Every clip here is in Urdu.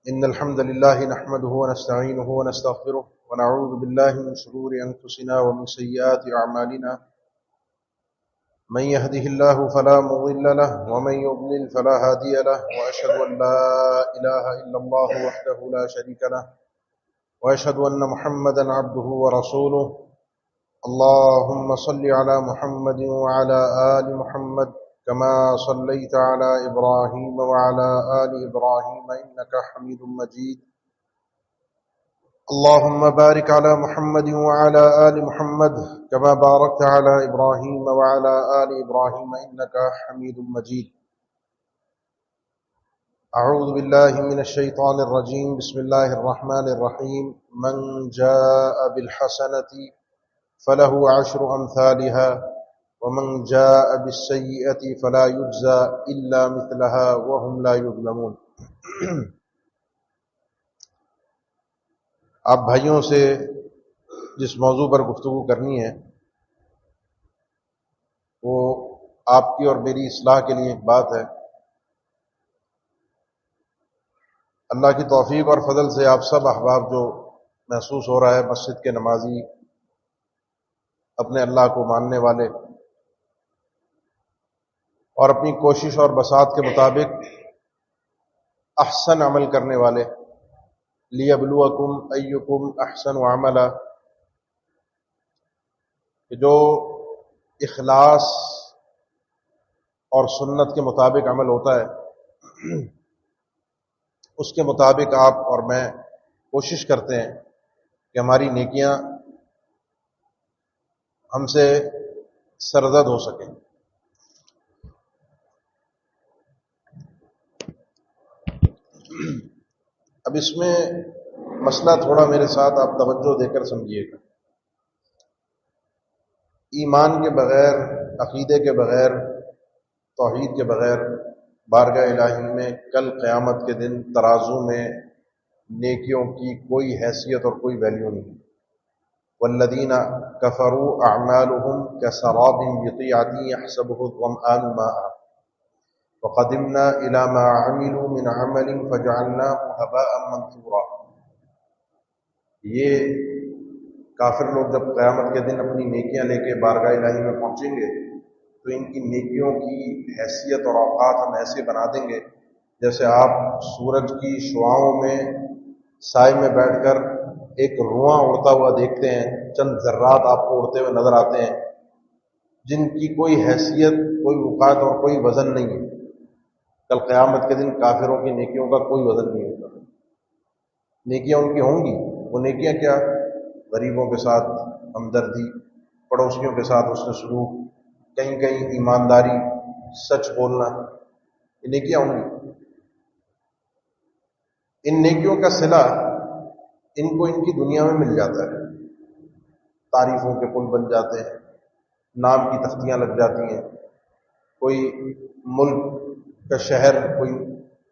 إن الحمد لله نحمده ونستعينه ونستغفره ونعوذ بالله من شرور أنفسنا ومن سيئات أعمالنا من يهده الله فلا مضل له ومن يضلل فلا هادي له وأشهد أن لا إله إلا الله وحده لا شريك له وأشهد أن محمدا عبده ورسوله اللهم صل على محمد وعلى آل محمد كما صليت على إبراهيم وعلى آل إبراهيم إنك حميد مجيد اللهم بارك على محمد وعلى آل محمد كما باركت على إبراهيم وعلى آل إبراهيم إنك حميد مجيد أعوذ بالله من الشيطان الرجيم بسم الله الرحمن الرحيم من جاء بالحسنة فله عشر أمثالها ومن جاء بالسيئة فلا يجزى إلا مثلها وهم لا يظلمون۔ آپ بھائیوں سے جس موضوع پر گفتگو کرنی ہے وہ آپ کی اور میری اصلاح کے لیے ایک بات ہے۔ اللہ کی توفیق اور فضل سے آپ سب احباب جو محسوس ہو رہا ہے مسجد کے نمازی، اپنے اللہ کو ماننے والے اور اپنی کوشش اور بساط کے مطابق احسن عمل کرنے والے، لیبلوکم ایکم احسن عملا، کہ جو اخلاص اور سنت کے مطابق عمل ہوتا ہے اس کے مطابق آپ اور میں کوشش کرتے ہیں کہ ہماری نیکیاں ہم سے سرزد ہو سکیں۔ اب اس میں مسئلہ تھوڑا میرے ساتھ آپ توجہ دے کر سمجھیے گا۔ ایمان کے بغیر، عقیدے کے بغیر، توحید کے بغیر بارگاہ الہی میں کل قیامت کے دن ترازو میں نیکیوں کی کوئی حیثیت اور کوئی ویلیو نہیں۔ والذین کفروا اعمالهم کسراب بقیعۃ یحسبہ الظمآن ماء وقدمنا الی ما عملوا من عمل فجعلناه هباء منثورا۔ یہ کافر لوگ جب قیامت کے دن اپنی نیکیاں لے کے بارگاہ الہی میں پہنچیں گے تو ان کی نیکیوں کی حیثیت اور اوقات ہم ایسے بنا دیں گے جیسے آپ سورج کی شعاؤں میں سائے میں بیٹھ کر ایک رواں اڑتا ہوا دیکھتے ہیں، چند ذرات آپ کو اڑتے ہوئے نظر آتے ہیں جن کی کوئی حیثیت، کوئی اوقات اور کوئی وزن نہیں ہے۔ کل قیامت کے دن کافروں کی نیکیوں کا کوئی وزن نہیں ہوگا۔ نیکیاں ان کی ہوں گی، وہ نیکیاں کیا؟ غریبوں کے ساتھ ہمدردی، پڑوسیوں کے ساتھ حسن سلوک، کہیں کہیں ایمانداری، سچ بولنا، یہ نیکیاں ہوں گی۔ ان نیکیوں کا صلہ ان کو ان کی دنیا میں مل جاتا ہے، تعریفوں کے پل بن جاتے ہیں، نام کی تختیاں لگ جاتی ہیں، کوئی ملک کا شہر، کوئی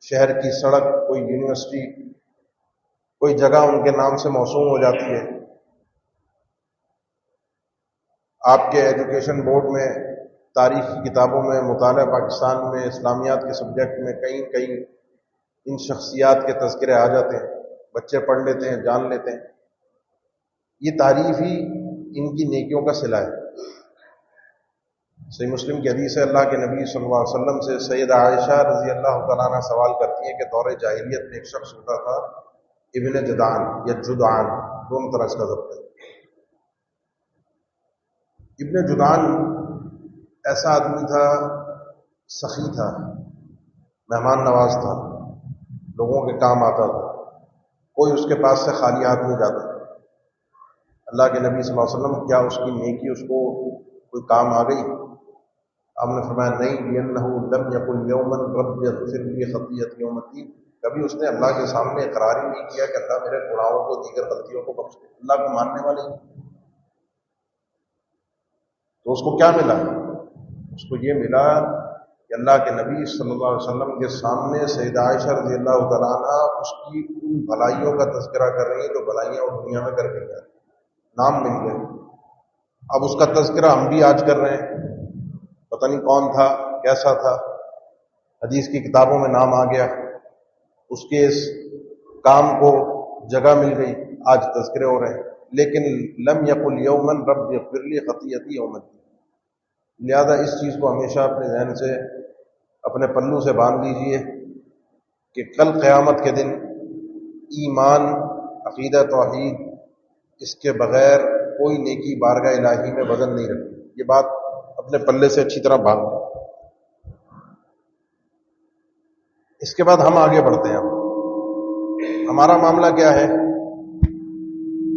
شہر کی سڑک، کوئی یونیورسٹی، کوئی جگہ ان کے نام سے موسوم ہو جاتی ہے۔ آپ کے ایجوکیشن بورڈ میں، تاریخ کی کتابوں میں، مطالعہ پاکستان میں، اسلامیات کے سبجیکٹ میں کہیں کہیں ان شخصیات کے تذکرے آ جاتے ہیں، بچے پڑھ لیتے ہیں، جان لیتے ہیں۔ یہ تعریف ہی ان کی نیکیوں کا صلہ ہے۔ صحیح مسلم کی حدیث ہے، اللہ کے نبی صلی اللہ علیہ وسلم سے سیدہ عائشہ رضی اللہ تعالیٰ عنہ سوال کرتی ہیں کہ دور جاہلیت میں ایک شخص ہوتا تھا ابن جدعان یا جدعان، دونوں طرح اس کا ضبط ہے۔ ابن جدعان ایسا آدمی تھا، سخی تھا، مہمان نواز تھا، لوگوں کے کام آتا تھا، کوئی اس کے پاس سے خالی ہاتھ نہیں جاتا۔ اللہ کے نبی صلی اللہ علیہ وسلم، کیا اس کی نیکی اس کو کوئی کام آ گئی؟ آپ نے فرمایا نہیں، لِأَنَّهُ لَمْ يَقُلْ يَوْمًا رَبِّ اغْفِرْ لِي خَطِيئَتِي يَوْمَ الدِّينِ، کبھی اس نے اللہ کے سامنے اقرار ہی نہیں کیا کہ اللہ میرے گناہوں کو، دیگر غلطیوں کو بخش دے۔ اللہ کو ماننے والے ہی تو اس کو کیا ملا؟ اس کو یہ ملا کہ اللہ کے نبی صلی اللہ علیہ وسلم کے سامنے سیدہ عائشہ رضی اللہ تعالیٰ عنہ اس کی ان بھلائیوں کا تذکرہ کر رہی ہیں جو بھلائیاں وہ دنیا میں کر گئی ہیں، نام مل گیا۔ اب اس کا تذکرہ ہم بھی آج کر رہے ہیں، پتہ نہیں کون تھا، کیسا تھا، حدیث کی کتابوں میں نام آ گیا، اس کے اس کام کو جگہ مل گئی، آج تذکرے ہو رہے ہیں، لیکن لم یقل یومن رب اغفر لی خطیئتی یوم الدین۔ لہذا اس چیز کو ہمیشہ اپنے ذہن سے، اپنے پلو سے باندھ لیجئے کہ کل قیامت کے دن ایمان، عقیدہ توحید، اس کے بغیر کوئی نیکی بارگاہ الہی میں وزن نہیں رکھتی۔ یہ بات اپنے پلے سے اچھی طرح باندھ لیں۔ اس کے بعد ہم آگے بڑھتے ہیں۔ ہمارا معاملہ کیا ہے؟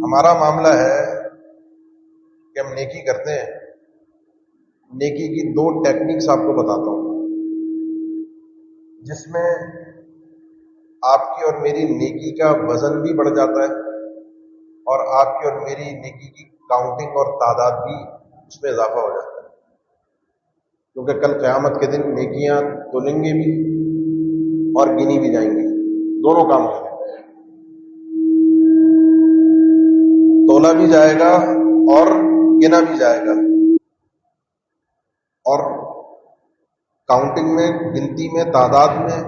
ہمارا معاملہ ہے کہ ہم نیکی کرتے ہیں۔ نیکی کی دو ٹیکنیکس آپ کو بتاتا ہوں، جس میں آپ کی اور میری نیکی کا وزن بھی بڑھ جاتا ہے، اور آپ کی اور میری نیکی کی کاؤنٹنگ اور تعداد بھی اس میں اضافہ ہو جاتا ہے، کیونکہ کل قیامت کے دن نیکیاں تولیں گے بھی اور گنی بھی جائیں گی، دونوں کام ہوں گے۔ تولا بھی جائے گا اور گنا بھی جائے گا، اور کاؤنٹنگ میں، گنتی میں، تعداد میں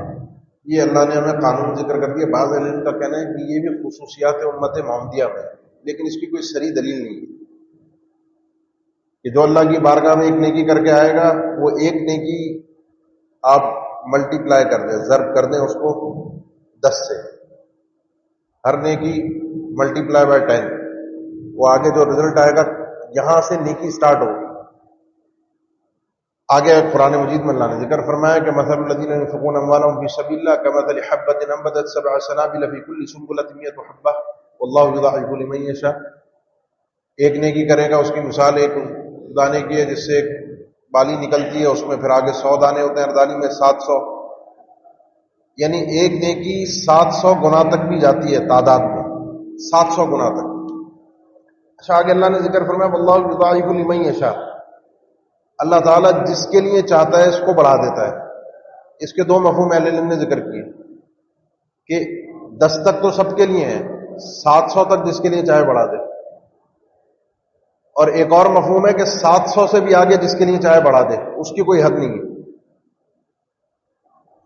یہ اللہ نے ہمیں قانون ذکر کر دیا۔ بعض علم کا کہنا ہے کہ یہ بھی خصوصیات امت محمدیہ میں، لیکن اس کی کوئی صریح دلیل نہیں ہے کہ جو اللہ کی بارگاہ میں ایک نیکی کر کے آئے گا، وہ ایک نیکی آپ ملٹی پلائی کر دیں، ضرب کر دیں اس کو 10 سے، ہر نیکی ملٹی پلائی بائی 10، وہ آگے جو رزلٹ آئے گا یہاں سے نیکی سٹارٹ ہوگی۔ آگے قرآن مجید میں اللہ نے ذکر فرمایا کہ مثل الذین ينفقون اموالهم في سبيل الله كمثل حبة انبتت 7 سنابل في كل سنبلة 100 حبة والله يضاعف لمن يشاء۔ ایک نیکی کرے گا، اس کی مثال ایک دانے کی ہے جس سے ایک بالی نکلتی ہے، اس میں پھر آگے 100 دانے ہوتے ہیں، ہر دانی میں 700، یعنی ایک نیکی 700 گنا تک بھی جاتی ہے تعداد میں، 700 گنا تک۔ اچھا، آگے اللہ نے ذکر فرمایا واللہ یضاعف لمن یشاء، اللہ تعالیٰ جس کے لیے چاہتا ہے اس کو بڑھا دیتا ہے۔ اس کے دو مفہوم اہل علم نے ذکر کیے کہ 10 تک تو سب کے لیے ہیں، 700 تک جس کے لیے چاہے بڑھا دے، اور ایک اور مفہوم ہے کہ 700 سے بھی آگے جس کے لیے چاہے بڑھا دے، اس کی کوئی حد نہیں ہے۔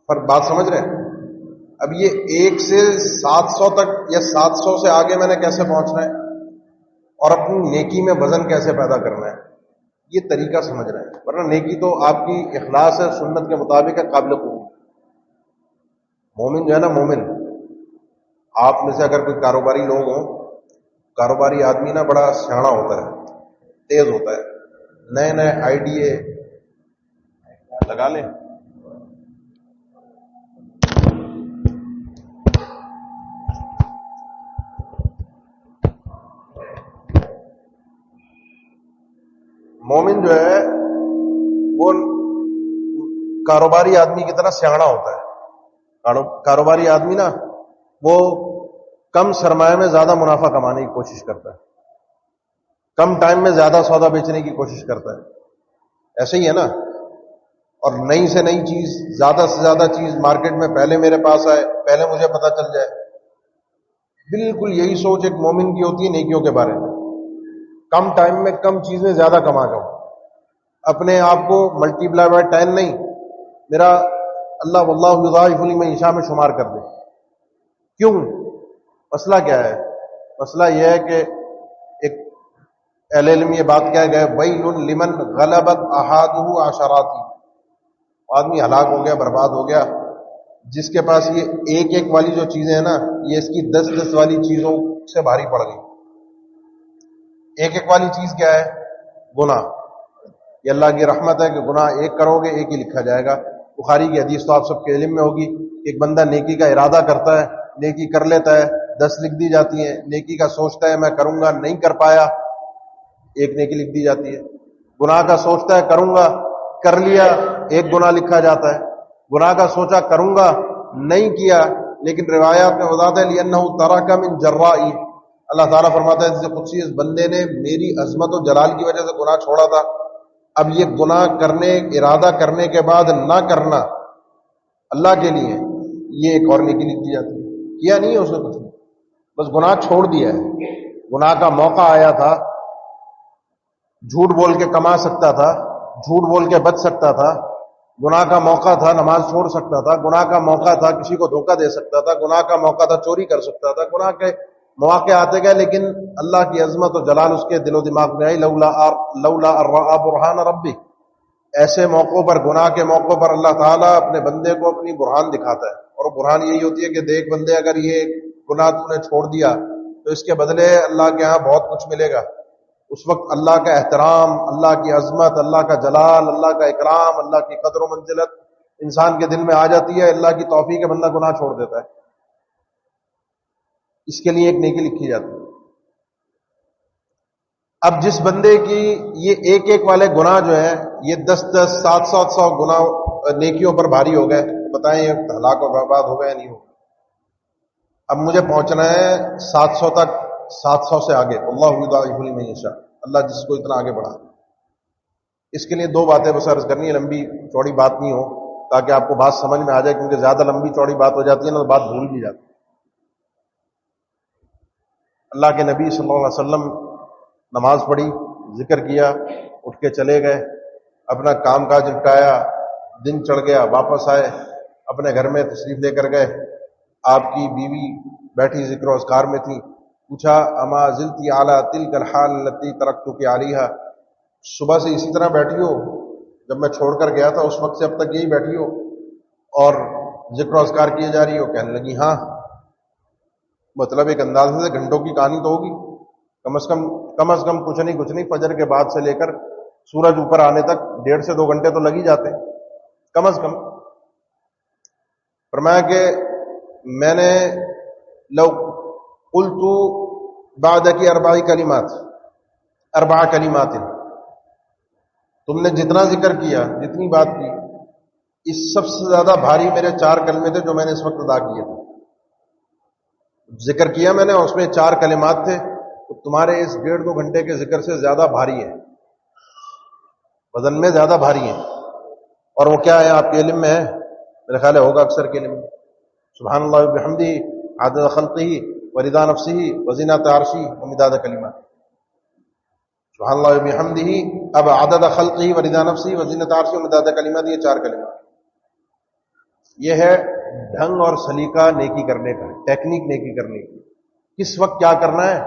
پر بات سمجھ رہے ہیں؟ اب یہ 1 سے 700 تک یا 700 سے آگے میں نے کیسے پہنچنا ہے اور اپنی نیکی میں وزن کیسے پیدا کرنا ہے، یہ طریقہ سمجھ رہے ہیں، ورنہ نیکی تو آپ کی اخلاص ہے، سنت کے مطابق ہے، قابل قبول۔ مومن جو ہے نا، مومن، آپ میں سے اگر کوئی کاروباری لوگ ہوں، کاروباری آدمی نا بڑا سیاڑا ہوتا ہے، تیز ہوتا ہے، نئے نئے آئیڈیے لگا لیں۔ مومن جو ہے وہ کاروباری آدمی کی طرح سیاڑا ہوتا ہے۔ کاروباری آدمی نا وہ کم سرمایہ میں زیادہ منافع کمانے کی کوشش کرتا ہے، کم ٹائم میں زیادہ سودا بیچنے کی کوشش کرتا ہے، ایسے ہی ہے نا۔ اور نئی سے نئی چیز، زیادہ سے زیادہ چیز مارکیٹ میں پہلے میرے پاس آئے، پہلے مجھے پتہ چل جائے، بالکل یہی سوچ ایک مومن کی ہوتی ہے نیکیوں کے بارے میں۔ کم ٹائم میں کم چیزیں زیادہ کما جاؤں، اپنے آپ کو ملٹی پلائی بائی 10 نہیں، میرا اللہ واللہ یضاعف لمن یشاء میں شمار کر دے۔ کیوں؟ مسئلہ کیا ہے؟ مسئلہ یہ ہے کہ ایک اہل علم یہ بات کہہ گئے ویل لمن غلبت احادہ عشراتی، آدمی ہلاک ہو گیا، برباد ہو گیا جس کے پاس یہ ایک ایک والی جو چیزیں ہیں نا، یہ اس کی 10 والی چیزوں سے بھاری پڑ گئی۔ ایک ایک والی چیز کیا ہے؟ گناہ۔ یہ اللہ کی رحمت ہے کہ گناہ ایک کرو گے ایک ہی لکھا جائے گا۔ بخاری کی حدیث تو آپ سب کے علم میں ہوگی، ایک بندہ نیکی کا ارادہ کرتا ہے، نیکی کر لیتا ہے، 10 لکھ دی جاتی ہیں۔ نیکی کا سوچتا ہے میں کروں گا، نہیں کر پایا، 1 نیکی لکھ دی جاتی ہے۔ گناہ کا سوچتا ہے کروں گا، کر لیا، 1 گناہ لکھا جاتا ہے۔ گناہ کا سوچا کروں گا، نہیں کیا، لیکن روایات میں وضاحت ہے لِأَنَّهُ تَرَكَ مِن جَرَّائِي، اللہ تعالیٰ فرماتا ہے جیسے قدسی اس بندے نے میری عظمت و جلال کی وجہ سے گناہ چھوڑا تھا، اب یہ گناہ کرنے، ارادہ کرنے کے بعد نہ کرنا اللہ کے لیے، یہ ایک اور نیکی لکھ دی جاتی ہے۔ کیا نہیں ہے اس نے کچھ نہیں، بس گناہ چھوڑ دیا ہے۔ گناہ کا موقع آیا تھا، جھوٹ بول کے کما سکتا تھا، جھوٹ بول کے بچ سکتا تھا، گناہ کا موقع تھا نماز چھوڑ سکتا تھا، گناہ کا موقع تھا کسی کو دھوکہ دے سکتا تھا، گناہ کا موقع تھا چوری کر سکتا تھا، گناہ کے مواقع آتے گئے، لیکن اللہ کی عظمت و جلال اس کے دل و دماغ میں آئی، لولا ارآ برہان ربی. ایسے موقعوں پر، گناہ کے موقعوں پر اللہ تعالیٰ اپنے بندے کو اپنی برہان دکھاتا ہے، اور وہ برہان یہی ہوتی ہے کہ دیکھ بندے، اگر یہ گناہ تو نے چھوڑ دیا تو اس کے بدلے اللہ کے ہاں بہت کچھ ملے گا. اس وقت اللہ کا احترام، اللہ کی عظمت، اللہ کا جلال، اللہ کا اکرام، اللہ کی قدر و منزلت انسان کے دل میں آ جاتی ہے. اللہ کی توفیق ہے بندہ گناہ چھوڑ دیتا ہے، اس کے لیے ایک نیکی لکھی جاتی ہے. اب جس بندے کی یہ ایک ایک والے گناہ جو ہیں یہ 10 700 گناہ نیکیوں پر بھاری ہو گئے، بتائیں یہ ہلاک و برباد ہو گئے یا نہیں ہو گئے؟ اب مجھے پہنچنا ہے 700 تک، 700 سے آگے. اللہ یضاعف لمن یشاء، اللہ جس کو اتنا آگے بڑھا. اس کے لیے 2 باتیں بس عرض کرنی ہے، لمبی چوڑی بات نہیں ہو، تاکہ آپ کو بات سمجھ میں آ جائے، کیونکہ زیادہ لمبی چوڑی بات ہو جاتی ہے نا تو بات بھول بھی جاتی ہے. اللہ کے نبی صلی اللہ علیہ وسلم نماز پڑھی، ذکر کیا، اٹھ کے چلے گئے، اپنا کام کاج نپٹایا، دن چڑھ گیا، واپس آئے، اپنے گھر میں تشریف لے کر گئے. آپ کی بیوی بیٹھی ذکر و اذکار میں تھی. پوچھا اما زلتی اعلیٰ تلک الحال التی ترکتک علیہا، صبح سے اسی طرح بیٹھی ہو جب میں چھوڑ کر گیا تھا اس وقت سے اب تک یہی بیٹھی ہو اور ذکر و اذکار کیے جا رہی ہو؟ کہنے لگی ہاں. مطلب ایک اندازے سے گھنٹوں کی کہانی تو ہوگی، کم از کم کچھ نہیں فجر کے بعد سے لے کر سورج اوپر آنے تک 1.5 سے 2 گھنٹے تو لگ ہی جاتے ہیں کم از کم. فرمایا کہ میں نے لو قلت بعد کی 4 کلمات، تم نے جتنا ذکر کیا، جتنی بات کی، اس سب سے زیادہ بھاری میرے 4 کلمے تھے جو میں نے اس وقت ادا کیے تھے. ذکر کیا میں نے اور اس میں 4 کلمات تھے، تو تمہارے اس 1.5-2 گھنٹے کے ذکر سے زیادہ بھاری ہے، وزن میں زیادہ بھاری ہیں. اور وہ کیا ہے آپ کے علم میں ہے؟ میرے خیال ہے ہوگا اکثر کے علم میں. سبحان اللہ وبحمدہ عدد خلقہ ورضا نفسہ وزنۃ عرشہ ومداد کلمات. سبحان اللہ وبحمدہ، اب عدد خلقہ ورضا نفسہ وزنۃ عرشہ ومداد کلمات، یہ 4 کلمات. یہ ہے ڈھنگ اور سلیقہ نیکی کرنے کا، ٹیکنیک نیکی کرنے کی. کس وقت کیا کرنا ہے؟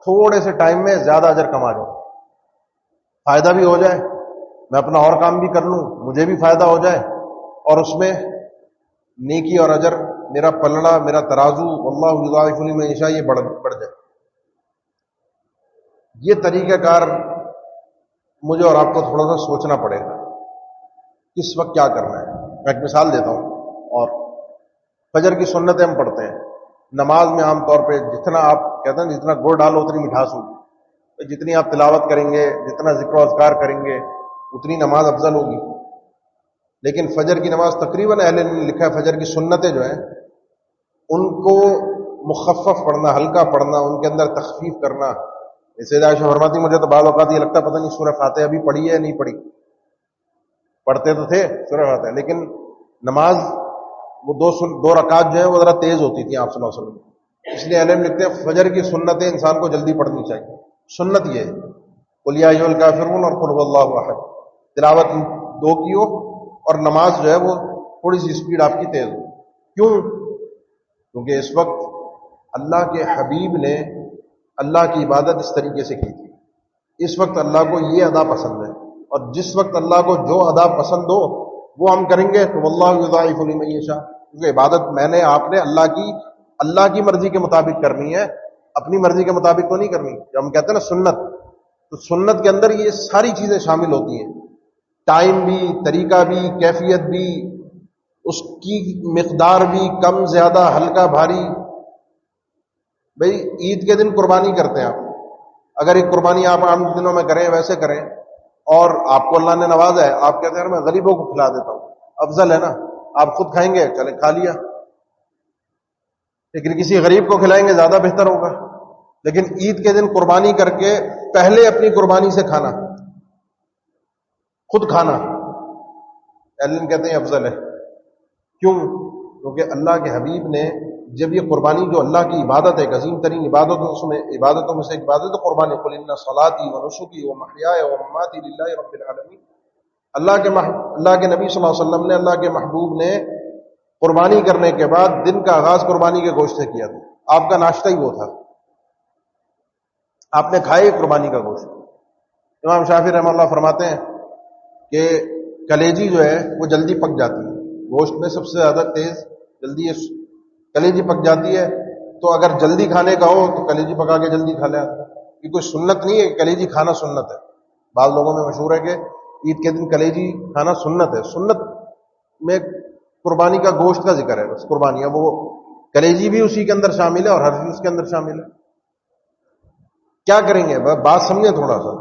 تھوڑے سے ٹائم میں زیادہ اجر کما جاؤ، فائدہ بھی ہو جائے، میں اپنا اور کام بھی کر لوں، مجھے بھی فائدہ ہو جائے، اور اس میں نیکی اور اجر، میرا پلڑا، میرا ترازو، واللہ یضاعف لمن یشاء، یہ بڑھ جائے. یہ طریقہ کار مجھے اور آپ کو تھوڑا سا سوچنا پڑے گا، کس وقت کیا کرنا ہے. میں ایک مثال دیتا ہوں. اور فجر کی سنتیں ہم پڑھتے ہیں نماز میں، عام طور پہ جتنا آپ کہتے ہیں جتنا گڑ ڈالو اتنی مٹھاس ہوگی، جتنی آپ تلاوت کریں گے، جتنا ذکر و اذکار کریں گے، اتنی نماز افضل ہوگی. لیکن فجر کی نماز تقریباً اہل علم نے لکھا ہے فجر کی سنتیں جو ہیں ان کو مخفف پڑھنا، ہلکا پڑھنا، ان کے اندر تخفیف کرنا. سیدہ عائشہ فرماتی مجھے تو بعض اوقات یہ لگتا پتہ نہیں سورہ فاتحہ ابھی پڑھی ہے یا نہیں پڑھی. پڑھتے تو تھے سورہ فاتحہ، لیکن نماز وہ 2 رکعت جو ہیں وہ ذرا تیز ہوتی تھی آپ صلی اللہ علیہ وسلم. اس لیے علم لکھتے ہیں فجر کی سنتیں انسان کو جلدی پڑھنی چاہیے. سنت یہ ہے قل یا ایھا الکافرون اور قل ھو اللہ احد، تلاوت 2 کی ہو اور نماز جو ہے وہ تھوڑی سی اسپیڈ آپ کی تیز ہو. کیوں؟ کیونکہ اس وقت اللہ کے حبیب نے اللہ کی عبادت اس طریقے سے کی تھی. اس وقت اللہ کو یہ ادا پسند ہے، اور جس وقت اللہ کو جو ادا پسند ہو وہ ہم کریں گے تو واللہ یضاعف لمن یشاء. کیونکہ عبادت میں نے آپ نے اللہ کی مرضی کے مطابق کرنی ہے، اپنی مرضی کے مطابق تو نہیں کرنی. جب ہم کہتے ہیں نا سنت، تو سنت کے اندر یہ ساری چیزیں شامل ہوتی ہیں، ٹائم بھی، طریقہ بھی، کیفیت بھی، اس کی مقدار بھی، کم زیادہ، ہلکا بھاری. بھئی عید کے دن قربانی کرتے ہیں آپ، اگر ایک قربانی آپ عام دنوں میں کریں ویسے کریں، اور آپ کو اللہ نے نوازا ہے، آپ کہتے ہیں میں غریبوں کو کھلا دیتا ہوں، افضل ہے نا. آپ خود کھائیں گے چلے کھا لیا، لیکن کسی غریب کو کھلائیں گے زیادہ بہتر ہوگا. لیکن عید کے دن قربانی کر کے پہلے اپنی قربانی سے کھانا، خود کھانا، علم کہتے ہیں افضل ہے. کیوں؟ کیونکہ اللہ کے حبیب نے جب یہ قربانی جو اللہ کی عبادت ہے، عظیم ترین عبادتوں میں سے ایک عبادت قربانی، قل ان صلاتی و نسکی و محیای و مماتی للہ رب العالمین، اللہ کے نبی صلی اللہ علیہ وسلم نے، اللہ کے محبوب نے قربانی کرنے کے بعد دن کا آغاز قربانی کے گوشت سے کیا تھا. آپ کا ناشتہ ہی وہ تھا، آپ نے کھایا ہی قربانی کا گوشت. امام شافعی رحمہ اللہ فرماتے ہیں کہ کلیجی جو ہے وہ جلدی پک جاتی ہے، گوشت میں سب سے زیادہ تیز جلدی کلیجی پک جاتی ہے. تو اگر جلدی کھانے کا ہو تو کلیجی پکا کے جلدی کھا لیں. یہ کوئی سنت نہیں ہے کہ کلیجی کھانا سنت ہے. بعض لوگوں میں مشہور ہے کہ عید کے دن کلیجی کھانا سنت ہے. سنت میں قربانی کا گوشت کا ذکر ہے، بس قربانی ہے، وہ کلیجی بھی اسی کے اندر شامل ہے اور ہر چیز اس کے اندر شامل ہے. کیا کریں گے؟ بات سمجھیں تھوڑا سا.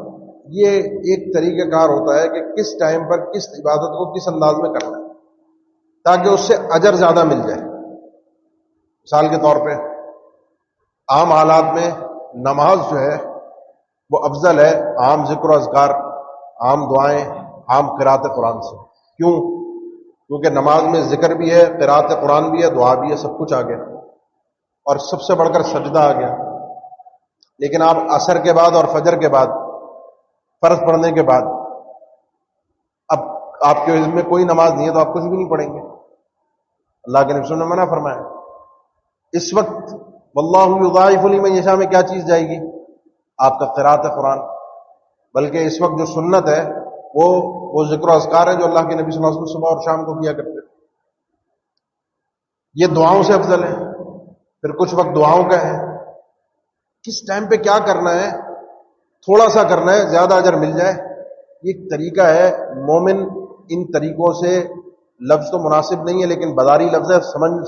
یہ ایک طریقہ کار ہوتا ہے کہ کس ٹائم پر کس عبادت کو کس انداز میں کرنا ہے تاکہ اس سے اجر زیادہ مل جائے. مثال کے طور پہ عام حالات میں نماز جو ہے وہ افضل ہے عام ذکر و اذکار، عام دعائیں، عام قرات قرآن سے. کیوں؟ کیونکہ نماز میں ذکر بھی ہے، قرات قرآن بھی ہے، دعا بھی ہے، سب کچھ آ گیا اور سب سے بڑھ کر سجدہ آ گیا. لیکن آپ عصر کے بعد اور فجر کے بعد، فرض پڑھنے کے بعد، اب آپ کے علم میں کوئی نماز نہیں ہے تو آپ کچھ بھی نہیں پڑھیں گے. اللہ کے نبی نے منع فرمایا. اس وقت واللہ یضاعف لمن یشاء میں کیا چیز جائے گی؟ آپ کا قرات قرآن. بلکہ اس وقت جو سنت ہے وہ ذکر و اذکار ہے جو اللہ کے نبی صلی اللہ علیہ وسلم صبح اور شام کو کیا کرتے. یہ دعاؤں سے افضل ہے. پھر کچھ وقت دعاؤں کا ہے. کس ٹائم پہ کیا کرنا ہے؟ تھوڑا سا کرنا ہے، زیادہ اجر مل جائے. یہ ایک طریقہ ہے. مومن ان طریقوں سے، لفظ تو مناسب نہیں ہے لیکن بداری لفظ ہے،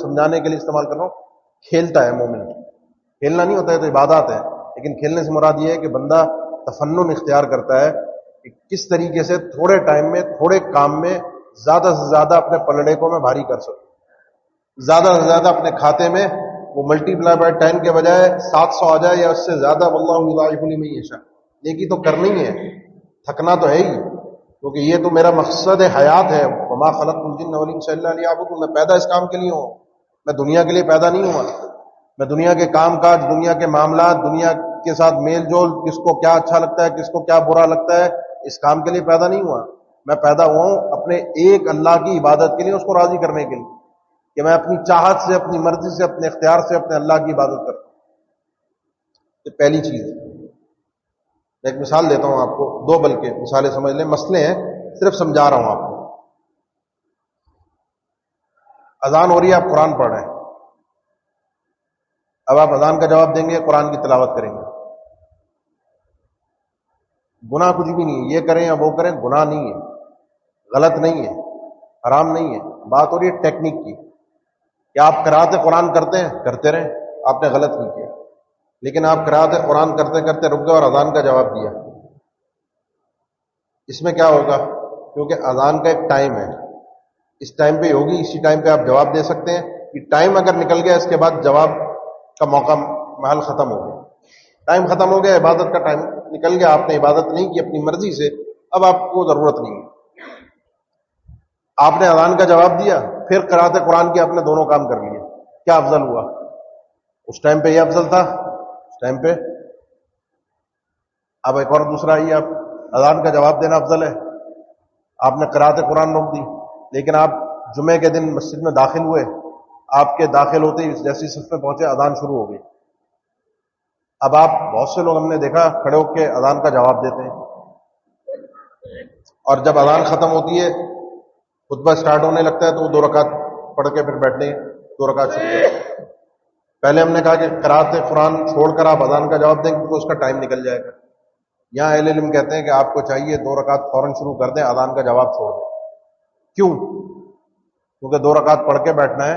سمجھانے کے لیے استعمال کر رہا ہوں، کھیلتا ہے. مومن کھیلنا نہیں ہوتا ہے تو عبادات ہے، لیکن کھیلنے سے مراد یہ ہے کہ بندہ تفنن اختیار کرتا ہے کہ کس طریقے سے تھوڑے ٹائم میں، تھوڑے کام میں زیادہ سے زیادہ اپنے پلڑے کو میں بھاری کر سکوں. زیادہ سے زیادہ اپنے کھاتے میں وہ ملٹی پلائی بائی 10 کے بجائے 700 آ جائے یا اس سے زیادہ. واللہ یضاعف لمن یشاء. نیکی تو کرنی ہے، تھکنا تو ہے ہی، کیونکہ یہ تو میرا مقصد حیات ہے. وما خلقت الجن والانس الا لیعبدون. میں پیدا اس کام کے لیے ہوں، میں دنیا کے لیے پیدا نہیں ہوا. میں دنیا کے کام کاج، دنیا کے معاملات، دنیا کے ساتھ میل جول، کس کو کیا اچھا لگتا ہے، کس کو کیا برا لگتا ہے، اس کام کے لیے پیدا نہیں ہوا. میں پیدا ہوا ہوں اپنے ایک اللہ کی عبادت کے لیے، اس کو راضی کرنے کے لیے، کہ میں اپنی چاہت سے، اپنی مرضی سے، اپنے اختیار سے اپنے اللہ کی عبادت کرتا ہوں. یہ پہلی چیز ہے. میں ایک مثال دیتا ہوں آپ کو، دو بلکہ مثالیں سمجھ لیں، مسئلے ہیں صرف سمجھا رہا ہوں آپ کو. اذان ہو رہی ہے، آپ قرآن پڑھ رہے ہیں. اب آپ اذان کا جواب دیں گے، قرآن کی تلاوت کریں گے. گناہ کچھ بھی نہیں ہے، یہ کریں یا وہ کریں گناہ نہیں ہے، غلط نہیں ہے، حرام نہیں ہے. بات ہو رہی ہے ٹیکنیک کی کہ آپ قرات قرآن کرتے ہیں، کرتے رہیں، آپ نے غلط نہیں کیا. لیکن آپ قرات قرآن کرتے کرتے رک گئے اور اذان کا جواب دیا. اس میں کیا ہوگا؟ کیونکہ اذان کا ایک ٹائم ہے، اس ٹائم پہ ہوگی، اسی ٹائم پہ آپ جواب دے سکتے ہیں. یہ ٹائم اگر نکل گیا، اس کے بعد جواب کا موقع محل ختم ہو گیا. ٹائم ختم ہو گیا، عبادت کا ٹائم نکل گیا، آپ نے عبادت نہیں کی اپنی مرضی سے، اب آپ کو ضرورت نہیں ہے. آپ نے اذان کا جواب دیا، پھر قرات قرآن کی آپ نے دونوں کام کر لیے. کیا افضل ہوا؟ اس ٹائم پہ یہ افضل تھا، اس ٹائم پہ. اب ایک اور دوسرا ہی، آپ اذان کا جواب دینا افضل ہے. آپ نے قرات قرآن روک دی، لیکن آپ جمعے کے دن مسجد میں داخل ہوئے، آپ کے داخل ہوتے ہی جیسی صف میں پہنچے اذان شروع ہو گئی. اب آپ، بہت سے لوگ ہم نے دیکھا کھڑے ہو کے اذان کا جواب دیتے ہیں، اور جب اذان ختم ہوتی ہے، خطبہ سٹارٹ ہونے لگتا ہے تو وہ 2 رکعت پڑھ کے پھر بیٹھتے ہیں، 2 رکعت شروع کرتے ہیں. پہلے ہم نے کہا کہ قرات قرآن چھوڑ کر آپ اذان کا جواب دیں کیونکہ اس کا ٹائم نکل جائے گا. یہاں اہل علم کہتے ہیں کہ آپ کو چاہیے 2 رکعت فوراً شروع کر دیں، اذان کا جواب چھوڑ دیں. کیوں؟ کیونکہ 2 رکعت پڑھ کے بیٹھنا ہے،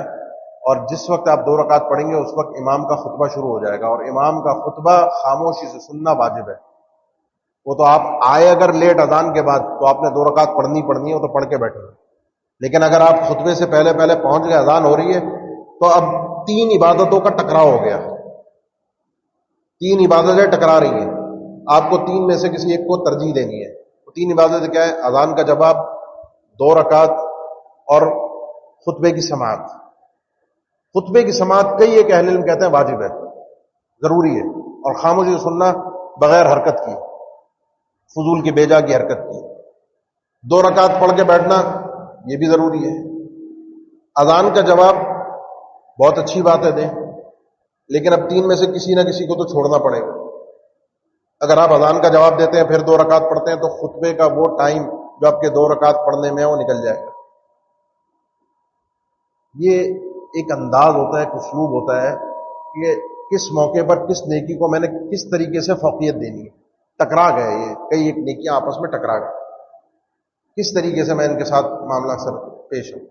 اور جس وقت آپ 2 رکعت پڑھیں گے اس وقت امام کا خطبہ شروع ہو جائے گا، اور امام کا خطبہ خاموشی سے سننا واجب ہے. وہ تو آپ آئے اگر لیٹ اذان کے بعد تو آپ نے 2 رکعت پڑھنی ہے، وہ تو پڑھ کے بیٹھے. لیکن اگر آپ خطبے سے پہلے پہنچ گئے، اذان ہو رہی ہے، تو اب 3 عبادتوں کا ٹکراؤ ہو گیا. 3 عبادتیں ٹکرا رہی ہیں، آپ کو 3 میں سے کسی ایک کو ترجیح دینی ہے. وہ 3 عبادتیں کیا ہے؟ اذان کا جواب، 2 رکعت، اور خطبے کی سماعت. خطبے کی سماعت کئی ایک اہل علم کہتے ہیں واجب ہے، ضروری ہے، اور خاموشی سننا بغیر حرکت کی، فضول کی بیجا کی حرکت کی. 2 رکعت پڑھ کے بیٹھنا یہ بھی ضروری ہے. اذان کا جواب بہت اچھی بات ہے دیں، لیکن اب 3 میں سے کسی نہ کسی کو تو چھوڑنا پڑے گا. اگر آپ اذان کا جواب دیتے ہیں پھر 2 رکعت پڑھتے ہیں تو خطبے کا وہ ٹائم جو آپ کے 2 رکعت پڑھنے میں ہے وہ نکل جائے گا. یہ ایک انداز ہوتا ہے، ایک اسلوب ہوتا ہے کہ کس موقع پر کس نیکی کو میں نے کس طریقے سے فوقیت دینی ہے. ٹکرا گئے یہ کئی ایک نیکیاں آپس میں ٹکرا گئے، کس طریقے سے میں ان کے ساتھ معاملہ سر پیش ہوں.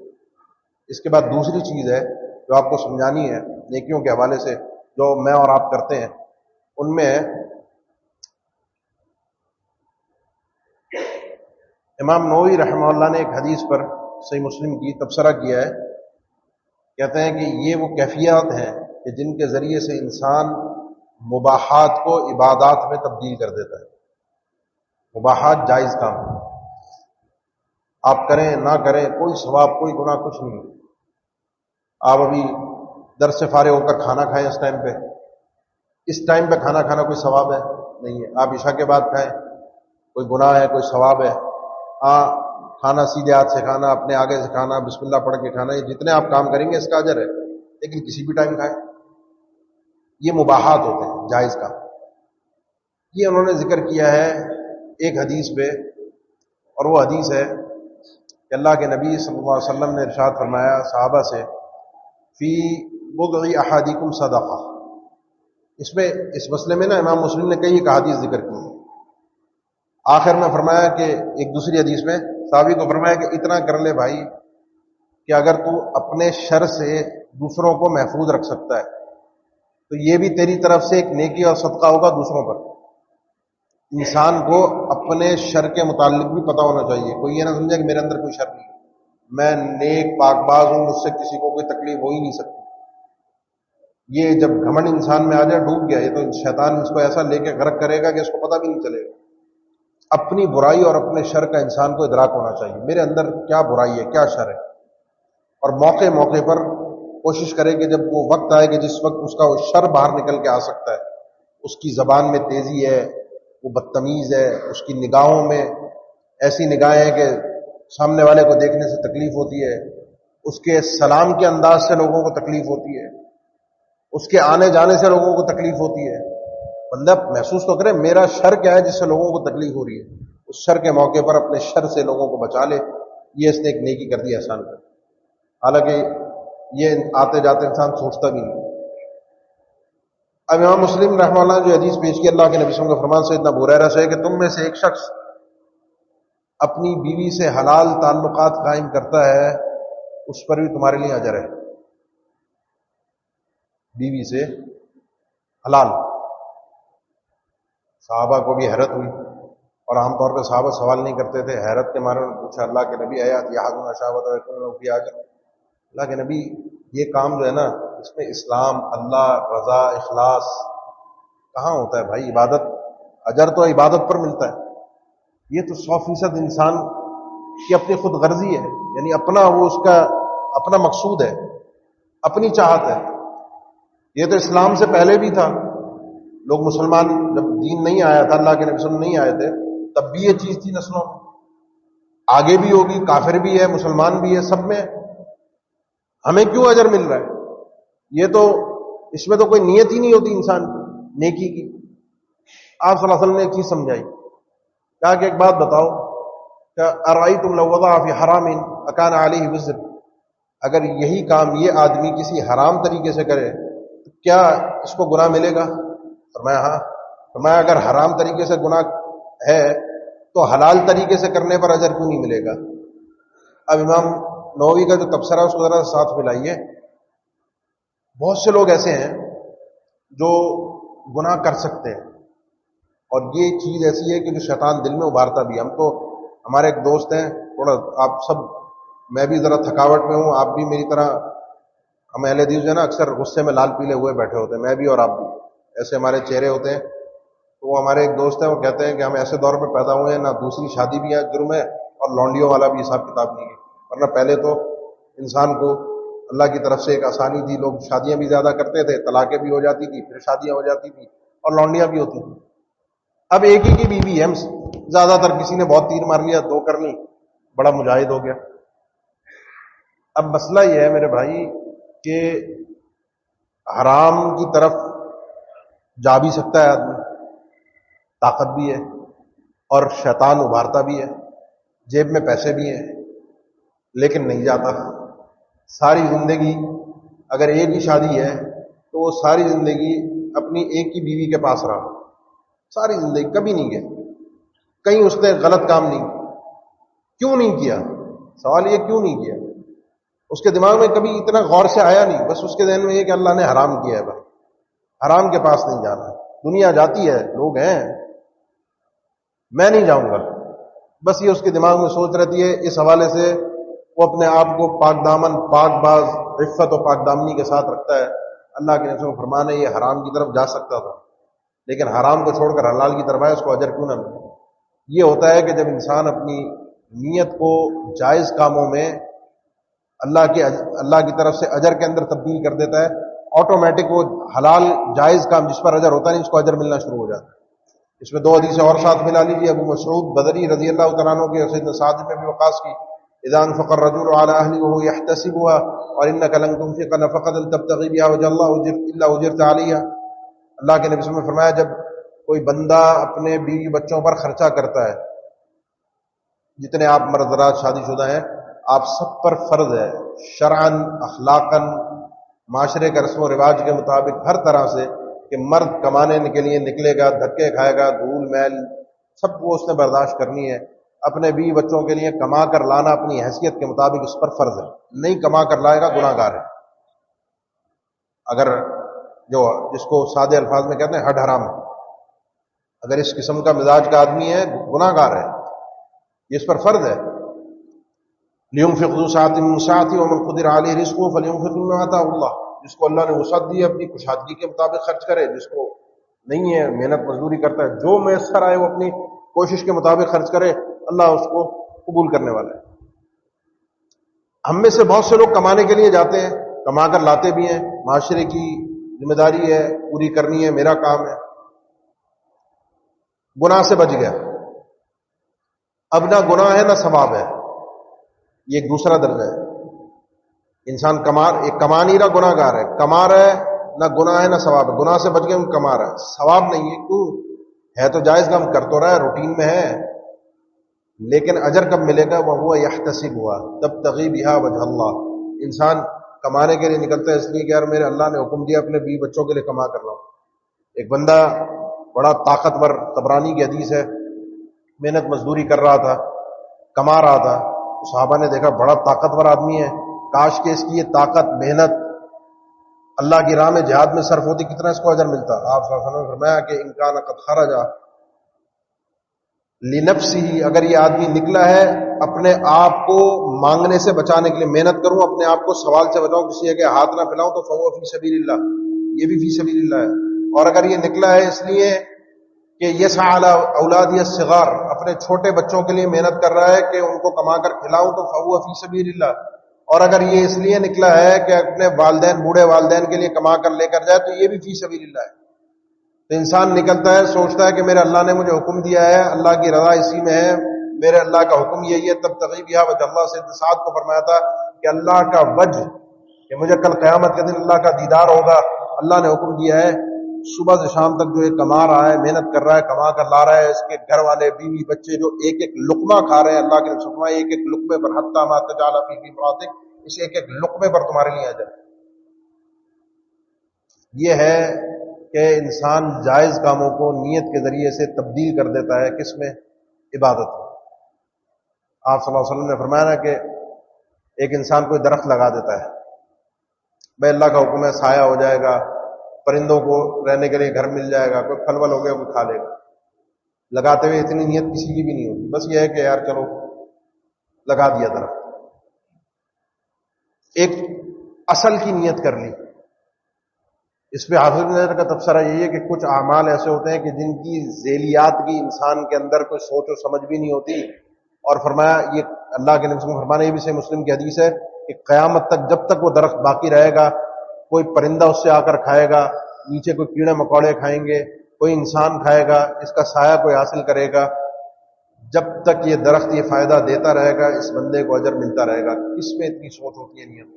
اس کے بعد دوسری چیز ہے جو آپ کو سمجھانی ہے نیکیوں کے حوالے سے، جو میں اور آپ کرتے ہیں. ان میں امام نووی رحمہ اللہ نے ایک حدیث پر صحیح مسلم کی تبصرہ کیا ہے. کہتے ہیں کہ یہ وہ کیفیات ہیں کہ جن کے ذریعے سے انسان مباحات کو عبادات میں تبدیل کر دیتا ہے. مباحات جائز کام آپ کریں نہ کریں کوئی ثواب کوئی گناہ کچھ نہیں. آپ ابھی درس سے فارغ ہو کر کھانا کھائیں اس ٹائم پہ کھانا کھانا کوئی ثواب ہے نہیں ہے. آپ عشاء کے بعد کھائیں کوئی گناہ ہے کوئی ثواب ہے. کھانا سیدھے ہاتھ سے کھانا، اپنے آگے سے کھانا، بسم اللہ پڑھ کے کھانا، یہ جتنے آپ کام کریں گے اس کا اجر ہے، لیکن کسی بھی ٹائم کھائیں. یہ مباحات ہوتے ہیں جائز کام. یہ انہوں نے ذکر کیا ہے ایک حدیث پہ، اور وہ حدیث ہے کہ اللہ کے نبی صلی اللہ علیہ وسلم نے ارشاد فرمایا صحابہ سے، فی بضع احادکم صدقہ. اس مسئلے میں نا امام مسلم نے کئی احادیث ذکر کی ہیں. آخر میں فرمایا کہ ایک دوسری حدیث میں صحابی کو فرمایا کہ اتنا کر لے بھائی کہ اگر تو اپنے شر سے دوسروں کو محفوظ رکھ سکتا ہے تو یہ بھی تیری طرف سے ایک نیکی اور صدقہ ہوگا دوسروں پر. انسان کو اپنے شر کے متعلق بھی پتہ ہونا چاہیے. کوئی یہ نہ سمجھے کہ میرے اندر کوئی شر نہیں، میں نیک پاک باز ہوں، مجھ سے کسی کو کوئی تکلیف ہو ہی نہیں سکتی. یہ جب گھمنڈ انسان میں آ جائے ڈوب گیا، یہ تو شیطان اس کو ایسا لے کے غرق کرے گا کہ اس کو پتہ بھی نہیں چلے گا. اپنی برائی اور اپنے شر کا انسان کو ادراک ہونا چاہیے، میرے اندر کیا برائی ہے کیا شر ہے، اور موقع موقع پر کوشش کرے کہ جب وہ وقت آئے کہ جس وقت اس کا وہ شر باہر نکل کے آ سکتا ہے، اس کی زبان میں تیزی ہے، وہ بدتمیز ہے، اس کی نگاہوں میں ایسی نگاہیں ہیں کہ سامنے والے کو دیکھنے سے تکلیف ہوتی ہے، اس کے سلام کے انداز سے لوگوں کو تکلیف ہوتی ہے، اس کے آنے جانے سے لوگوں کو تکلیف ہوتی ہے. بندہ محسوس تو کرے میرا شر کیا ہے جس سے لوگوں کو تکلیف ہو رہی ہے، اس شر کے موقع پر اپنے شر سے لوگوں کو بچا لے. یہ اس نے ایک نیکی کر دی احسان کر. حالانکہ یہ آتے جاتے انسان سوچتا بھی نہیں. اب امام مسلم رحمہ اللہ نے جو حدیث پیش کی اللہ کے نبی صلی اللہ علیہ وسلم کے فرمان سے اتنا ابو ہریرہ سے ہے کہ تم میں سے ایک شخص اپنی بیوی سے حلال تعلقات قائم کرتا ہے اس پر بھی تمہارے لیے اجر ہے. بیوی سے حلال. صحابہ کو بھی حیرت ہوئی، اور عام طور پہ صحابہ سوال نہیں کرتے تھے، حیرت کے مارے انہوں نے پوچھا اللہ کے نبی آیات یا حضن شاوت کی اجر. اللہ کے نبی یہ کام جو ہے نا اس میں اسلام، اللہ، رضا، اخلاص کہاں ہوتا ہے بھائی؟ عبادت، اجر تو عبادت پر ملتا ہے. یہ تو 100% انسان کی اپنی خود غرضی ہے، یعنی اپنا وہ اس کا اپنا مقصود ہے، اپنی چاہت ہے. یہ تو اسلام سے پہلے بھی تھا. لوگ مسلمان جب دین نہیں آیا تھا، اللہ کے نبی صلی اللہ علیہ وسلم نہیں آئے تھے، تب بھی یہ چیز تھی نسلوں میں، آگے بھی ہوگی. کافر بھی ہے مسلمان بھی ہے، سب میں. ہمیں کیوں اجر مل رہا ہے؟ یہ تو اس میں تو کوئی نیت ہی نہیں ہوتی انسان کی نیکی کی. آپ صلی اللہ علیہ وسلم نے ایک چیز سمجھائی، کہا کہ ایک بات بتاؤ کہ ارأیتم لو وضع فی حرام اکان علیہ وزر، اگر یہی کام یہ آدمی کسی حرام طریقے سے کرے تو کیا اس کو گناہ ملے گا؟ فرمایا ہاں. فرمایا اگر حرام طریقے سے گناہ ہے تو حلال طریقے سے کرنے پر اجر کیوں نہیں ملے گا؟ اب امام نووی کا جو تبصرہ ہے اس کو ذرا ساتھ ملائیے. بہت سے لوگ ایسے ہیں جو گناہ کر سکتے ہیں، اور یہ چیز ایسی ہے کہ جو شیطان دل میں ابھارتا بھی. ہم تو ہمارے ایک دوست ہیں، تھوڑا آپ سب، میں بھی ذرا تھکاوٹ میں ہوں، آپ بھی میری طرح، ہم اہل حدیث جو ہے نا اکثر غصے میں لال پیلے ہوئے بیٹھے ہوتے ہیں، میں بھی اور آپ بھی، ایسے ہمارے چہرے ہوتے ہیں. تو وہ ہمارے ایک دوست ہیں، وہ کہتے ہیں کہ ہم ایسے دور میں پیدا ہوئے ہیں، نہ دوسری شادی بھی ہے جرم ہے اور لونڈیوں والا بھی حساب کتاب نہیں ہے. ورنہ پہلے تو انسان کو اللہ کی طرف سے ایک آسانی تھی، لوگ شادیاں بھی زیادہ کرتے تھے، طلاقیں بھی ہو جاتی تھی، پھر شادیاں ہو جاتی تھی اور لونڈیاں بھی ہوتی تھیں. اب ایک ہی کی بیوی ہے، زیادہ تر کسی نے بہت تیر مار لیا، 2 کر لی، بڑا مجاہد ہو گیا. اب مسئلہ یہ ہے میرے بھائی کہ حرام کی طرف جا بھی سکتا ہے آدمی، طاقت بھی ہے اور شیطان ابھارتا بھی ہے، جیب میں پیسے بھی ہیں، لیکن نہیں جاتا. ساری زندگی اگر ایک ہی شادی ہے تو وہ ساری زندگی اپنی ایک ہی بیوی کے پاس رہا، ساری زندگی کبھی نہیں گیا، کہیں اس نے غلط کام نہیں کیا. کیوں نہیں کیا؟ سوال یہ کیوں نہیں کیا؟ اس کے دماغ میں کبھی اتنا غور سے آیا نہیں، بس اس کے ذہن میں یہ کہ اللہ نے حرام کیا ہے، بھائی حرام کے پاس نہیں جانا. دنیا جاتی ہے، لوگ ہیں، میں نہیں جاؤں گا، بس یہ اس کے دماغ میں سوچ رہتی ہے. اس حوالے سے وہ اپنے آپ کو پاک دامن، پاک باز، عفت و پاک دامنی کے ساتھ رکھتا ہے. اللہ کے نبی فرمان ہے یہ حرام کی طرف جا سکتا تھا، لیکن حرام کو چھوڑ کر حلال کی طرف آئے، اس کو اجر کیوں نہ ملے. یہ ہوتا ہے کہ جب انسان اپنی نیت کو جائز کاموں میں اللہ کی طرف سے اجر کے اندر تبدیل کر دیتا ہے، آٹومیٹک وہ حلال جائز کام جس پر اجر ہوتا نہیں اس کو اجر ملنا شروع ہو جاتا ہے. اس میں دو حدیثیں اور ساتھ ملا لیجیے. ابو مسعود بدری رضی اللہ تعالیٰ عنہ کی، سیدنا سعد بن ابی وقاص کی، اذا انفق الرجل على اهله وهو يحتسبها وانك لن تنفق نفقه تبتغي بها وجه الله الا اجرت عليها. اللہ کے نبی صلی اللہ علیہ وسلم نے فرمایا جب کوئی بندہ اپنے بیوی بچوں پر خرچہ کرتا ہے، جتنے آپ مرد حضرات شادی شدہ ہیں آپ سب پر فرض ہے شرعاً، اخلاقاً، معاشرے کے رسم و رواج کے مطابق ہر طرح سے کہ مرد کمانے کے لیے نکلے گا، دھکے کھائے گا، دھول میل سب وہ اس نے برداشت کرنی ہے. اپنے بیوی بچوں کے لیے کما کر لانا اپنی حیثیت کے مطابق اس پر فرض ہے. نہیں کما کر لائے گا گناہ گار ہے. اگر جس کو سادے الفاظ میں کہتے ہیں ہڈ حرام، اگر اس قسم کا مزاج کا آدمی ہے گناہ گار ہے، یہ اس پر فرض ہے. لِيُنْفِقْ ذُو سَعَةٍ مِّن سَعَتِهِ وَمَنْ قُدِرَ عَلَيْهِ رِزْقُهُ فَلْيُنْفِقْ مِمَّا آتَاهُ اللَّهُ. جس کو اللہ نے وسعت دی اپنی کشادگی کے مطابق خرچ کرے، جس کو نہیں ہے محنت مزدوری کرتا ہے، جو میسر آئے وہ اپنی کوشش کے مطابق خرچ کرے، اللہ اس کو قبول کرنے والا ہے. ہم میں سے بہت سے لوگ کمانے کے لیے جاتے ہیں، کما کر لاتے بھی ہیں، معاشرے کی ذمہ داری ہے پوری کرنی ہے، میرا کام ہے، گناہ سے بچ گیا. اب نہ گناہ ہے نہ ثواب ہے، یہ ایک دوسرا درجہ ہے. انسان کما نہیں رہا، گناہ گار ہے، کما رہا ہے نہ گناہ ہے نہ ثواب ہے. گناہ سے بچ گئے کما رہا ہے، ثواب نہیں ہے. کیوں ہے؟ تو جائز کام کر تو رہا ہے، روٹین میں ہے، لیکن اجر کب ملے گا؟ وہ ہوا یحتسب ہوا تبتغی بہا وجہ اللہ. انسان کمانے کے لیے نکلتا ہے اس لیے کہ یار میرے اللہ نے حکم دیا اپنے بیوی بچوں کے لیے کما کر لاؤں. ایک بندہ بڑا طاقتور، طبرانی کی حدیث ہے، محنت مزدوری کر رہا تھا، کما رہا تھا. صحابہ نے دیکھا بڑا طاقتور آدمی ہے، کاش کہ اس کی یہ طاقت، محنت اللہ کی راہ میں جہاد میں صرف ہوتی، کتنا اس کو اجر ملتا. آپ صلی اللہ علیہ وسلم نے فرمایا کہ ان کان قد خرج لنفسه، اگر یہ آدمی نکلا ہے اپنے آپ کو مانگنے سے بچانے کے لیے، محنت کروں اپنے آپ کو سوال سے بچاؤں، کسی کے ہاتھ نہ پھیلاؤں، تو فهو فی سبیل اللہ، یہ بھی فی سبیل اللہ ہے. اور اگر یہ نکلا ہے اس لیے کہ یسعى علی اولادی الصغار، اپنے چھوٹے بچوں کے لیے محنت کر رہا ہے کہ ان کو کما کر کھلاؤں، تو فهو فی سبیل اللہ. اور اگر یہ اس لیے نکلا ہے کہ اپنے والدین، بوڑھے والدین کے لیے کما کر لے کر جائے، تو یہ بھی فی سبیل اللہ ہے. تو انسان نکلتا ہے، سوچتا ہے کہ میرے اللہ نے مجھے حکم دیا ہے، اللہ کی رضا اسی میں ہے، میرے اللہ کا حکم یہی ہے، تب تغیب یہاں وجہ اللہ سے ساتھ کو فرمایا تھا کہ اللہ کا وجہ، کہ مجھے کل قیامت کے دن اللہ کا دیدار ہوگا. اللہ نے حکم دیا ہے صبح سے شام تک جو یہ کما رہا ہے، محنت کر رہا ہے، کما کر لا رہا ہے، اس کے گھر والے، بیوی بچے جو ایک ایک لقمہ کھا رہے ہیں، اللہ کے رسول فرمایا ایک ایک لقمے پر حتی ما تجعل فی فی امرأتک، اس ایک ایک لقمے پر تمہارے لیے اجر. یہ ہے کہ انسان جائز کاموں کو نیت کے ذریعے سے تبدیل کر دیتا ہے کس میں؟ عبادت میں. آپ صلی اللہ علیہ وسلم نے فرمایا نا کہ ایک انسان کوئی درخت لگا دیتا ہے، بھائی اللہ کا حکم ہے سایہ ہو جائے گا، پرندوں کو رہنے کے لیے گھر مل جائے گا، کوئی پھل ول ہو گیا کوئی کھا لے گا. لگاتے ہوئے اتنی نیت کسی کی بھی نہیں ہوتی، بس یہ ہے کہ یار چلو لگا دیا درخت. ایک اصل کی نیت کر لی. اس پہ حافظ ابن حجر کا تبصرہ یہی ہے کہ کچھ اعمال ایسے ہوتے ہیں کہ جن کی ذیلیات کی انسان کے اندر کوئی سوچ و سمجھ بھی نہیں ہوتی. اور فرمایا یہ اللہ کے نبی صلی اللہ علیہ وسلم فرمانا، یہ بھی صحیح مسلم کی حدیث ہے کہ قیامت تک جب تک وہ درخت باقی رہے گا، کوئی پرندہ اس سے آ کر کھائے گا، نیچے کوئی کیڑے مکوڑے کھائیں گے، کوئی انسان کھائے گا، اس کا سایہ کوئی حاصل کرے گا. جب تک یہ درخت یہ فائدہ دیتا رہے گا اس بندے کو اجر ملتا رہے گا. کس میں اتنی سوچ ہوتی ہے نیت.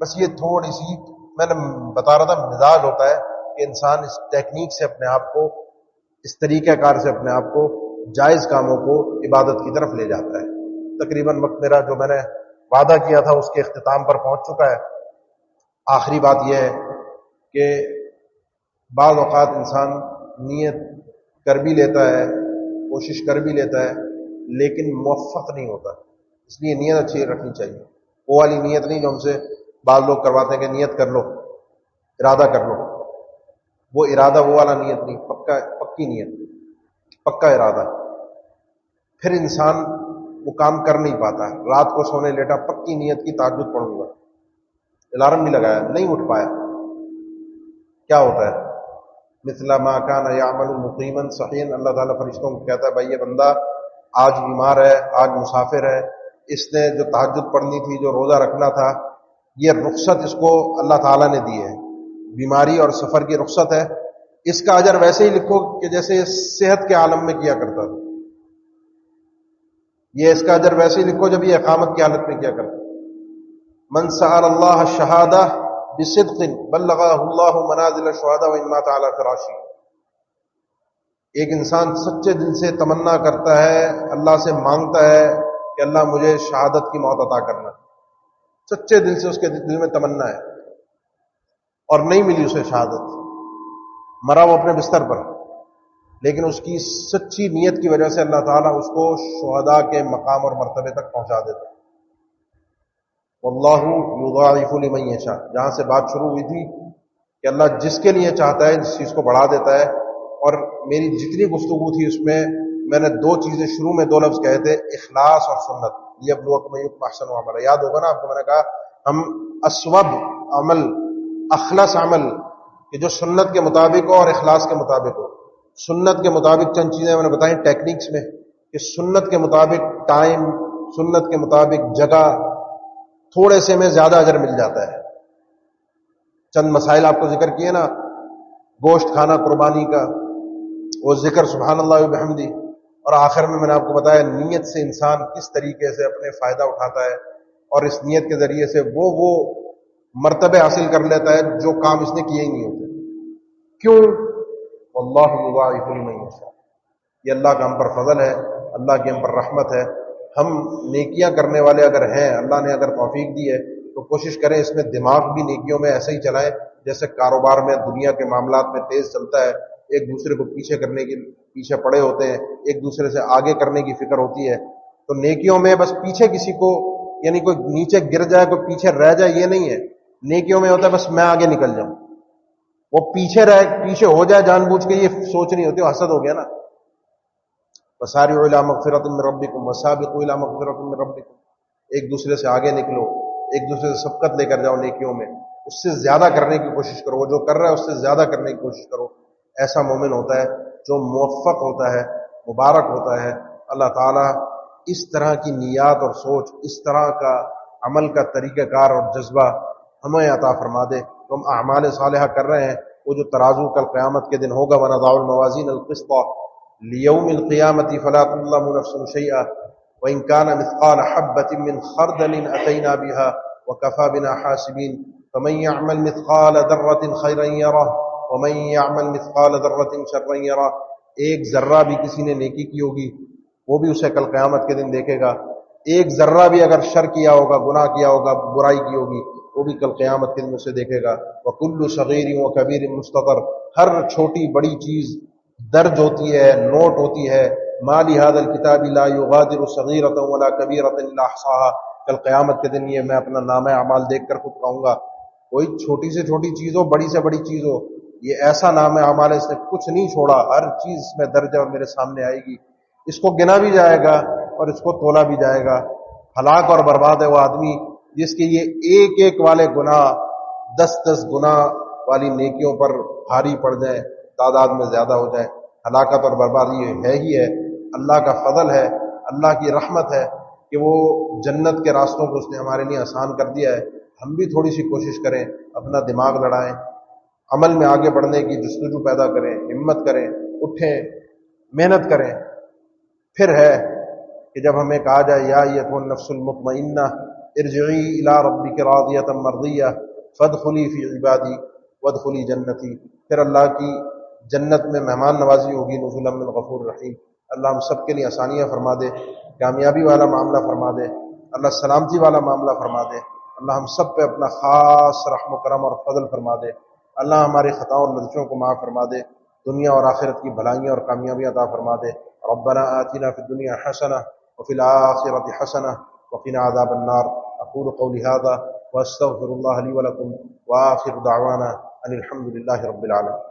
بس یہ تھوڑی سی میں نے بتا رہا تھا مزاج ہوتا ہے کہ انسان اس ٹیکنیک سے اپنے آپ کو, اس طریقہ کار سے اپنے آپ کو جائز کاموں کو عبادت کی طرف لے جاتا ہے. تقریباً وقت میرا جو میں نے وعدہ کیا تھا اس کے اختتام پر پہنچ چکا ہے. آخری بات یہ ہے کہ بعض اوقات انسان نیت کر بھی لیتا ہے, کوشش کر بھی لیتا ہے, لیکن موفق نہیں ہوتا. اس لیے نیت اچھی رکھنی چاہیے. وہ والی نیت نہیں جو ہم سے بعض لوگ کرواتے ہیں کہ نیت کر لو, ارادہ کر لو. وہ ارادہ وہ والا نیت نہیں, پکی نیت, پکا ارادہ. پھر انسان وہ کام کر نہیں پاتا. رات کو سونے لیٹا, پکی نیت کی تہجد پڑھوں گا, الارم بھی لگایا, نہیں اٹھ پایا. کیا ہوتا ہے؟ مثل ما کان یعمل مقیما صحیحا. اللہ تعالیٰ فرشتوں کو کہتا ہے بھائی یہ بندہ آج بیمار ہے, آج مسافر ہے, اس نے جو تہجد پڑھنی تھی, جو روزہ رکھنا تھا, یہ رخصت اس کو اللہ تعالیٰ نے دی ہے. بیماری اور سفر کی رخصت ہے. اس کا اجر ویسے ہی لکھو کہ جیسے صحت کے عالم میں کیا کرتا تھا. یہ اس کا اجر ویسے ہی لکھو جب یہ اقامت کی حالت میں کیا کرتا. من سأل اللہ الشہادہ بصدق بلغہ اللہ منازل الشہداء وان مات علی فراشہ. ایک انسان سچے دل سے تمنا کرتا ہے, اللہ سے مانگتا ہے کہ اللہ مجھے شہادت کی موت عطا کرنا. سچے دل سے اس کے دل میں تمنا ہے, اور نہیں ملی اسے شہادت, مرا وہ اپنے بستر پر, لیکن اس کی سچی نیت کی وجہ سے اللہ تعالیٰ اس کو شہداء کے مقام اور مرتبے تک پہنچا دیتا ہے. واللہ یضاعف لمن یشاء. جہاں سے بات شروع ہوئی تھی کہ اللہ جس کے لیے چاہتا ہے اس چیز کو بڑھا دیتا ہے. اور میری جتنی گفتگو تھی اس میں نے دو چیزیں شروع میں, دو لفظ کہے تھے, اخلاص اور سنت. لیبلوکم ایکم احسن عملا. یاد ہوگا نا آپ کو, میں نے کہا ہم اسوب عمل, اخلص عمل, کہ جو سنت کے مطابق ہو اور اخلاص کے مطابق ہو. سنت کے مطابق چند چیزیں میں نے بتائیں ٹیکنیکس میں, کہ سنت کے مطابق ٹائم, سنت کے مطابق جگہ, تھوڑے سے میں زیادہ اجر مل جاتا ہے. چند مسائل آپ کو ذکر کیے نا, گوشت کھانا قربانی کا, وہ ذکر سبحان اللہ وبحمدہ, اور آخر میں نے آپ کو بتایا نیت سے انسان کس طریقے سے اپنے فائدہ اٹھاتا ہے, اور اس نیت کے ذریعے سے وہ مرتبے حاصل کر لیتا ہے جو کام اس نے کیے ہی نہیں ہوتے. کیوں؟ واللہ یضاعف لمن یشاء. یہ اللہ کا ہم پر فضل ہے, اللہ کی ہم پر رحمت ہے. ہم نیکیاں کرنے والے اگر ہیں, اللہ نے اگر توفیق دی ہے, تو کوشش کریں اس میں دماغ بھی نیکیوں میں ایسے ہی چلائیں جیسے کاروبار میں, دنیا کے معاملات میں تیز چلتا ہے. ایک دوسرے کو پیچھے پڑے ہوتے ہیں, ایک دوسرے سے آگے کرنے کی فکر ہوتی ہے. تو نیکیوں میں بس پیچھے کسی کو, یعنی کوئی نیچے گر جائے, کوئی پیچھے رہ جائے, یہ نہیں ہے. نیکیوں میں ہوتا ہے بس میں آگے نکل جاؤں, وہ پیچھے ہو جائے جان بوجھ کے, یہ سوچ نہیں ہوتی, وہ حسد ہو گیا نا. وسارعوا الی مغفرۃ من ربکم وسابقوا الی مغفرۃ من ربکم. ایک دوسرے سے آگے نکلو, ایک دوسرے سے سبقت لے کر جاؤ نیکیوں میں, اس سے زیادہ کرنے کی کوشش کرو. وہ جو کر رہا ہے اس سے زیادہ کرنے کی کوشش کرو. ایسا مومن ہوتا ہے جو موفق ہوتا ہے, مبارک ہوتا ہے. اللہ تعالیٰ اس طرح کی نیات اور سوچ, اس طرح کا عمل کا طریقہ کار اور جذبہ ہمیں عطا فرما دے. تو ہم اعمال صالحہ کر رہے ہیں, وہ جو ترازو کل قیامت کے دن ہوگا, وَنَضَعُ الْمَوَازِينَ الْقِسْطَ لِيَوْمِ الْقِيَامَةِ فَلَا تُظْلَمُ نَفْسٌ شَيْئًا وَإِنْ كَانَ مِثْقَالَ حَبَّةٍ مِّنْ خَرْدَلٍ أَتَيْنَا بِهَا وَكَفَى بِنَا حَاسِبِينَ. فَمَن يَعْمَلْ مِثْقَالَ ذَرَّةٍ خَيْرًا يَرَهُ وَمَن يَعْمَلْ مِثْقَالَ ذَرَّةٍ شَرًّا يَرَهُ. ایک ذرہ بھی کسی نے نیکی کی ہوگی وہ بھی اسے کل قیامت کے دن دیکھے گا. ایک ذرہ بھی اگر شر کیا ہوگا, گناہ کیا ہوگا, برائی کی ہوگی, وہ بھی کل قیامت کے دن اسے دیکھے گا. وَكُلُّ صَغِيرٍ وَكَبِيرٍ مُسْتَطَرٍ. ہر چھوٹی بڑی چیز درج ہوتی ہے, نوٹ ہوتی ہے. مَا لِهَذَا الْكِتَابِ لَا يُغَادِرُ صَغِيرَةً وَلَا كَبِيرَةً إِلَّا أَحْصَاهَا. کل قیامت کے دن یہ میں اپنا نامہ اعمال دیکھ کر خود کہوں گا, کوئی چھوٹی سے چھوٹی چیز ہو, بڑی سے بڑی چیز ہو, یہ ایسا نامہ اعمال ہے, اس نے کچھ نہیں چھوڑا, ہر چیز اس میں درج ہے اور میرے سامنے آئے گی. اس کو گنا بھی جائے گا اور اس کو تولا بھی جائے گا. ہلاک اور برباد ہے وہ آدمی جس کے یہ ایک ایک والے گناہ 10 گناہ والی نیکیوں پر بھاری پڑ جائیں, تعداد میں زیادہ ہو جائے. ہلاکت اور بربادی ہے ہی ہے. اللہ کا فضل ہے, اللہ کی رحمت ہے کہ وہ جنت کے راستوں کو اس نے ہمارے لیے آسان کر دیا ہے. ہم بھی تھوڑی سی کوشش کریں, اپنا دماغ لڑائیں, عمل میں آگے بڑھنے کی جستجو پیدا کریں, ہمت کریں, اٹھیں, محنت کریں. پھر ہے کہ جب ہمیں کہا جائے یا ایتھا النفس المطمئنہ ارجعی الی ربک راضیۃ مرضیہ فادخلی فی عبادی وادخلی جنتی، پھر اللہ کی جنت میں مہمان نوازی ہوگی، نزلا من غفور رحیم. اللہ ہم سب کے لیے آسانیاں فرما دے، کامیابی والا معاملہ فرما دے، اللہ سلامتی والا معاملہ فرما دے. اللہ ہم سب پہ اپنا خاص رحم و کرم اور فضل فرما دے. اللہ ہماری خطاؤں اور لغزشوں کو معاف فرما دے، دنیا اور آخرت کی بھلائیاں اور کامیابیاں عطا فرما دے. ربنا آتنا فی الدنیا حسنہ وفی الآخرۃ حسنہ وقنا عذاب النار. اقول قولی ھذا واستغفر اللہ لی ولکم وآخر دعوانا ان الحمد للہ رب العالمین.